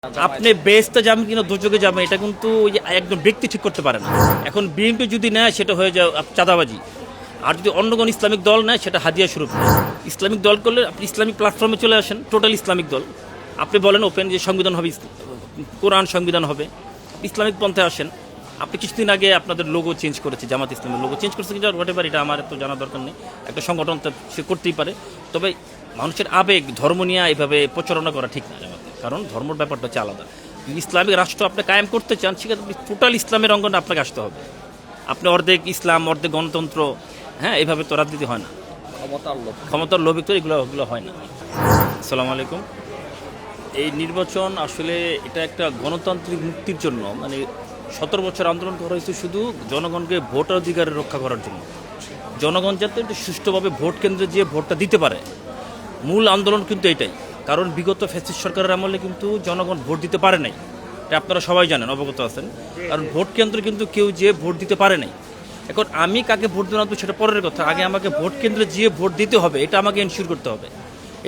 আপনি বেহেশতে যাবেন কিনা দোজকে যাবেন এটা কিন্তু ওই যে একজন ব্যক্তি ঠিক করতে পারে না। এখন বিএনপি যদি নেয় সেটা হয়ে যায় চাঁদাবাজি, আর যদি অন্য কোনো ইসলামিক দল নেয় সেটা হাদিয়া স্বরূপ। ইসলামিক দল করলে আপনি ইসলামিক প্ল্যাটফর্মে চলে আসেন, টোটাল ইসলামিক দল। আপনি বলেন ওপেন যে সংবিধান হবে, কোরআন সংবিধান হবে, ইসলামিক পন্থে আসেন। আপনি কিছুদিন আগে আপনাদের লোগো চেঞ্জ করেছে, জামাত ইসলামের লোগো চেঞ্জ করেছে কিনা হোয়াট এভার, এটা আমার তো জানার দরকার নেই। একটা সংগঠন সে করতেই পারে, তবে মানুষের আবেগ ধর্ম নিয়ে এভাবে প্রচারণা করা ঠিক না জামাতে, কারণ ধর্মের ব্যাপারটা হচ্ছে আলাদা। ইসলামিক রাষ্ট্র আপনি কায়েম করতে চান, সেক্ষেত্রে টোটাল ইসলামের অঙ্গনে আপনাকে আসতে হবে। আপনি অর্ধেক ইসলাম অর্ধেক গণতন্ত্র, হ্যাঁ, এভাবে তো রাজনীতি হয় না। ক্ষমতার লোভিক তো এগুলো হয় না। আসসালামু আলাইকুম। এই নির্বাচন আসলে এটা একটা গণতান্ত্রিক মুক্তির জন্য, মানে 17 বছর আন্দোলন করা হয়েছে শুধু জনগণকে ভোটাধিকারের রক্ষা করার জন্য। জনগণ যাতে একটু সুষ্ঠুভাবে ভোট কেন্দ্রে যেয়ে ভোটটা দিতে পারে, মূল আন্দোলন কিন্তু এটাই। কারণ বিগত ফ্যাসিস্ট সরকারের আমলে কিন্তু জনগণ ভোট দিতে পারে নাই, এটা আপনারা সবাই জানেন, অবগত আছেন। কারণ ভোট কেন্দ্রে কিন্তু কেউ যেয়ে ভোট দিতে পারে নাই। এখন আমি কাকে ভোট দেবো সেটা পরের কথা, আগে আমাকে ভোট কেন্দ্রে যেয়ে ভোট দিতে হবে, এটা আমাকে এনশিওর করতে হবে।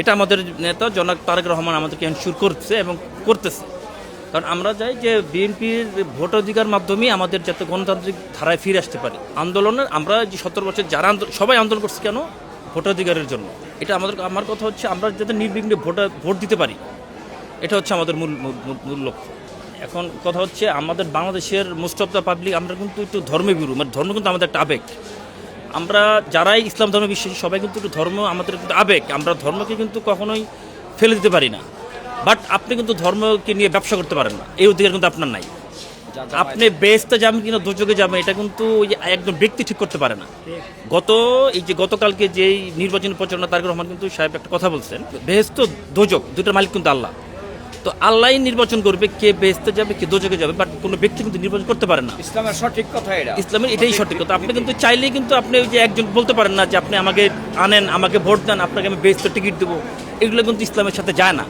এটা আমাদের নেতা জনাব তারেক রহমান আমাদেরকে এনশিওর করছে এবং করতেছে। কারণ আমরা চাই যে বিএনপির ভোটাধিকার মাধ্যমেই আমাদের যাতে গণতান্ত্রিক ধারায় ফিরে আসতে পারি। আন্দোলনের আমরা যে 17 বছর যারা সবাই আন্দোলন করছে কেন, ভোটাধিকারের জন্য। এটা আমার কথা হচ্ছে আমরা যাতে নির্বিঘ্নে ভোট দিতে পারি, এটা হচ্ছে আমাদের মূল লক্ষ্য। এখন কথা হচ্ছে আমাদের বাংলাদেশের মোস্ট অফ দ্য পাবলিক আমরা কিন্তু একটু ধর্মে বিরু, মানে ধর্ম কিন্তু আমাদের একটা আবেগ। আমরা যারাই ইসলাম ধর্মে বিশ্বাসী সবাই কিন্তু একটু ধর্ম আমাদের কিন্তু আবেগ, আমরা ধর্মকে কিন্তু কখনোই ফেলে দিতে পারি না। বাট আপনি কিন্তু ধর্মকে নিয়ে ব্যবসা করতে পারেন না, এই অধিকার কিন্তু আপনার নাই। আপনি বেহেশতে যাবেন কিনা দোজকে যাবেন এটা কিন্তু ওই যে একজন ব্যক্তি ঠিক করতে পারে না। গতকালকে যেই নির্বাচনী প্রচারণা তারেক রহমান কিন্তু সাহেব একটা কথা বলছেন, বেহেশত দোজক দুইটার মালিক কিন্তু আল্লাহ। তো আল্লাহই নির্বাচন করবে কে বেহেশতে যাবে কে দোজকে যাবে, বাট কোনো ব্যক্তি কিন্তু নির্বাচন করতে পারে না। ইসলামের সঠিক কথা এটা, ইসলামের এটাই সঠিক কথা। আপনি কিন্তু চাইলেই কিন্তু আপনি ওই যে একজন বলতে পারেন না যে আপনি আমাকে আনেন, আমাকে ভোট দেন, আপনাকে আমি বেহেশতে টিকিট দেবো, এগুলো কিন্তু ইসলামের সাথে যায় না।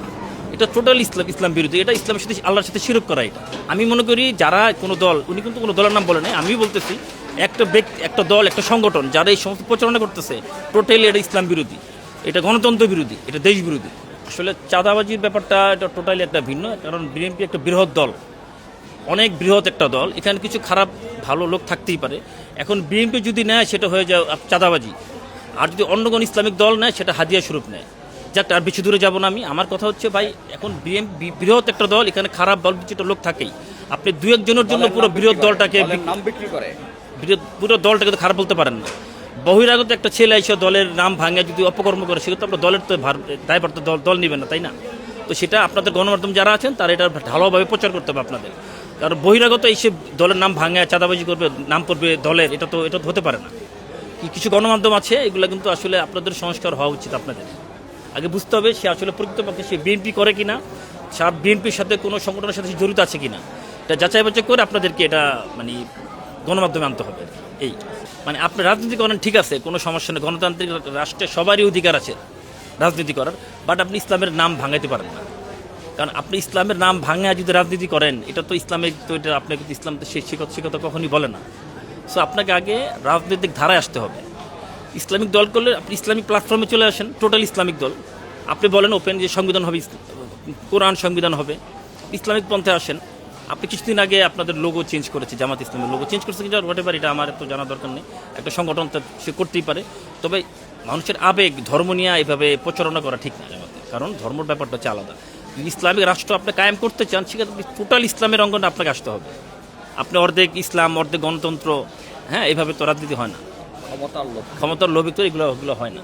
এটা টোটাল ইসলাম বিরোধী, এটা ইসলামের সাথে আল্লাহর সাথে শিরক করা। এটা আমি মনে করি যারা কোনো দল, উনি কিন্তু কোনো দলের নাম বলে নাই, আমি বলতেছি একটা ব্যক্তি, একটা দল, একটা সংগঠন যারা এই সমস্ত প্রচারণা করতেছে, টোটালি এটা ইসলাম বিরোধী, এটা গণতন্ত্র বিরোধী, এটা দেশ বিরোধী। আসলে চাঁদাবাজির ব্যাপারটা এটা টোটালি একটা ভিন্ন, কারণ বিএনপি একটা বৃহৎ দল, অনেক বৃহৎ একটা দল, এখানে কিছু খারাপ ভালো লোক থাকতেই পারে। এখন বিএনপি যদি নেয় সেটা হয়ে যায় চাঁদাবাজি, আর যদি অন্য কোনো ইসলামিক দল নেয় সেটা হাদিয়া স্বরূপ নেয়। যাক, আর বেশি দূরে যাবো না আমি। আমার কথা হচ্ছে ভাই, এখন বিএনপি বৃহৎ একটা দল, এখানে খারাপ দল কিছুটা লোক থাকেই। আপনি দু একজনের জন্য পুরো বৃহৎ দলটাকে নাম বিক্রি করে, পুরো দলটাকে তো খারাপ বলতে পারেন না। বহিরাগত একটা ছেলে এসে দলের নাম ভাঙে যদি অপকর্ম করে, সেক্ষেত্রে আপনার দলের তো দায়ভার তো দল নেবেন না, তাই না? তো সেটা আপনাদের গণমাধ্যম যারা আছেন তারা এটা ঢালাওভাবে প্রচার করতে হবে আপনাদের। কারণ বহিরাগত এসে দলের নাম ভাঙে চাঁদাবাজি করবে, নাম করবে দলের, এটা তো হতে পারে না। কিছু গণমাধ্যম আছে, এগুলো কিন্তু আসলে আপনাদের সংস্কার হওয়া উচিত। আপনাদের আগে বুঝতে হবে সে আসলে প্রকৃতপক্ষে সে বিএনপি করে কিনা, বিএনপির সাথে কোনো সংগঠনের সাথে জড়িত আছে কিনা, এটা যাচাই বাছাই করে আপনাদেরকে এটা মানে গণমাধ্যমে আনতে হবে। এই মানে আপনি রাজনীতি করেন ঠিক আছে, কোনো সমস্যা নেই, গণতান্ত্রিক রাষ্ট্রে সবারই অধিকার আছে রাজনীতি করার, বাট আপনি ইসলামের নাম ভাঙাইতে পারেন না। কারণ আপনি ইসলামের নাম ভাঙা যদি রাজনীতি করেন, এটা তো ইসলামের, তো এটা আপনি কিন্তু ইসলাম তো সেই শিক্ষকতা কখনই বলে না। সো আপনাকে আগে রাজনৈতিক ধারায় আসতে হবে। ইসলামিক দল করলে আপনি ইসলামিক প্ল্যাটফর্মে চলে আসেন, টোটাল ইসলামিক দল। আপনি বলেন ওপেন যে সংবিধান হবে, কোরআন সংবিধান হবে, ইসলামিক পন্থে আসেন। আপনি কিছুদিন আগে আপনাদের লোগো চেঞ্জ করেছে, জামাত ইসলামের লোগো চেঞ্জ করেছে কিনা হোয়াট এভার, এটা আমার তো জানার দরকার নেই। একটা সংগঠন সে করতেই পারে, তবে মানুষের আবেগ ধর্ম নিয়ে এভাবে প্রচারণা করা ঠিক না জামাতে, কারণ ধর্মের ব্যাপারটা হচ্ছে আলাদা। ইসলামিক রাষ্ট্র আপনি কায়েম করতে চান, সেক্ষেত্রে টোটাল ইসলামের অঙ্গনে আপনাকে আসতে হবে। আপনি অর্ধেক ইসলাম অর্ধেক গণতন্ত্র, হ্যাঁ, এভাবে তো রাজনীতি হয় না। ক্ষমতার লোভ, ক্ষমতার লোভিক তো এগুলো হয় না।